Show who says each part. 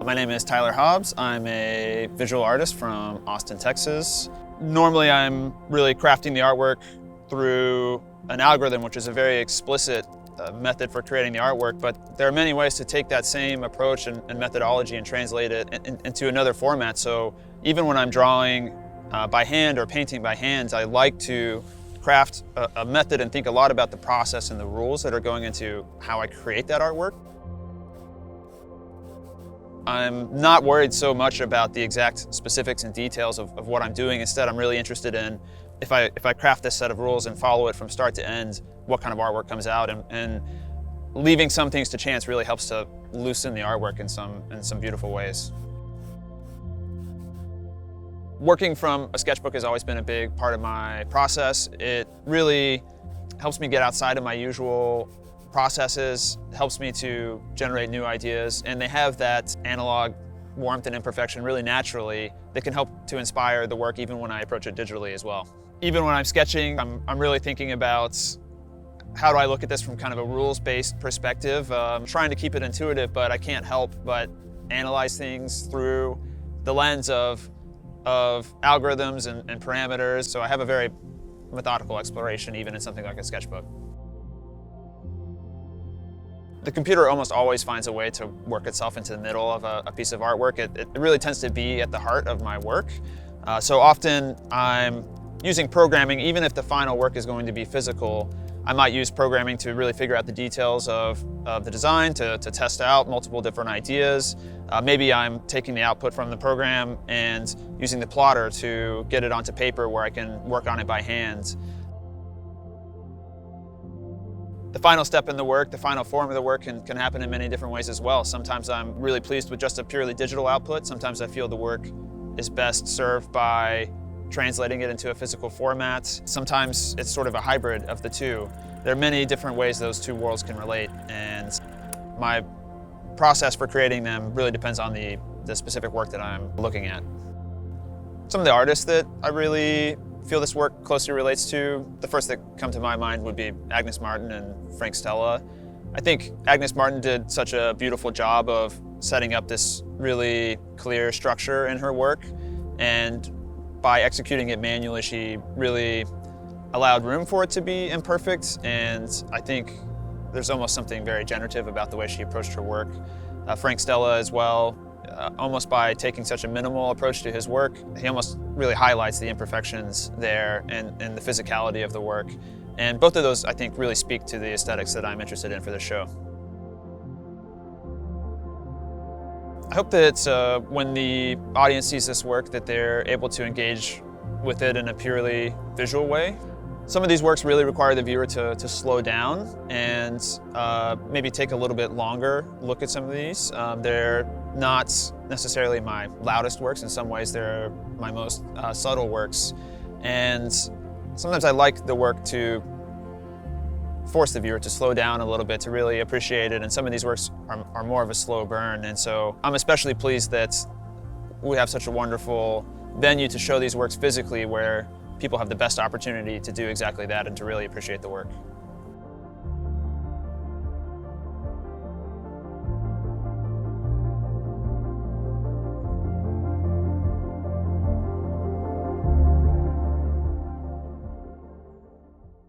Speaker 1: My name is Tyler Hobbs. I'm a visual artist from Austin, Texas. Normally I'm really crafting the artwork through an algorithm, which is a very explicit method for creating the artwork, but there are many ways to take that same approach and methodology and translate it into another format. So even when I'm drawing by hand or painting by hand, I like to craft a method and think a lot about the process and the rules that are going into how I create that artwork. I'm not worried so much about the exact specifics and details of what I'm doing. Instead, I'm really interested in if I craft this set of rules and follow it from start to end, what kind of artwork comes out, and leaving some things to chance really helps to loosen the artwork in some beautiful ways. Working from a sketchbook has always been a big part of my process. It really helps me get outside of my usual processes, helps me to generate new ideas, and they have that analog warmth and imperfection really naturally that can help to inspire the work even when I approach it digitally as well. Even when I'm sketching, I'm really thinking about how do I look at this from kind of a rules-based perspective. I'm trying to keep it intuitive, but I can't help but analyze things through the lens of algorithms and parameters. So I have a very methodical exploration even in something like a sketchbook. The computer almost always finds a way to work itself into the middle of a piece of artwork. It really tends to be at the heart of my work. So often I'm using programming, even if the final work is going to be physical. I might use programming to really figure out the details of the design, to test out multiple different ideas. Maybe I'm taking the output from the program and using the plotter to get it onto paper where I can work on it by hand. The final step in the work, the final form of the work can happen in many different ways as well. Sometimes I'm really pleased with just a purely digital output. Sometimes I feel the work is best served by translating it into a physical format. Sometimes it's sort of a hybrid of the two. There are many different ways those two worlds can relate, and my process for creating them really depends on the specific work that I'm looking at. Some of the artists that I really feel this work closely relates to, the first that come to my mind would be Agnes Martin and Frank Stella. I think Agnes Martin did such a beautiful job of setting up this really clear structure in her work, and by executing it manually, she really allowed room for it to be imperfect, and I think there's almost something very generative about the way she approached her work. Frank Stella as well, almost by taking such a minimal approach to his work, he almost really highlights the imperfections there and the physicality of the work. And both of those, I think, really speak to the aesthetics that I'm interested in for this show. I hope that when the audience sees this work that they're able to engage with it in a purely visual way. Some of these works really require the viewer to slow down and maybe take a little bit longer look at some of these. They're not necessarily my loudest works. In some ways, they're my most subtle works. And sometimes I like the work to force the viewer to slow down a little bit to really appreciate it. And some of these works are more of a slow burn. And so I'm especially pleased that we have such a wonderful venue to show these works physically where people have the best opportunity to do exactly that and to really appreciate the work.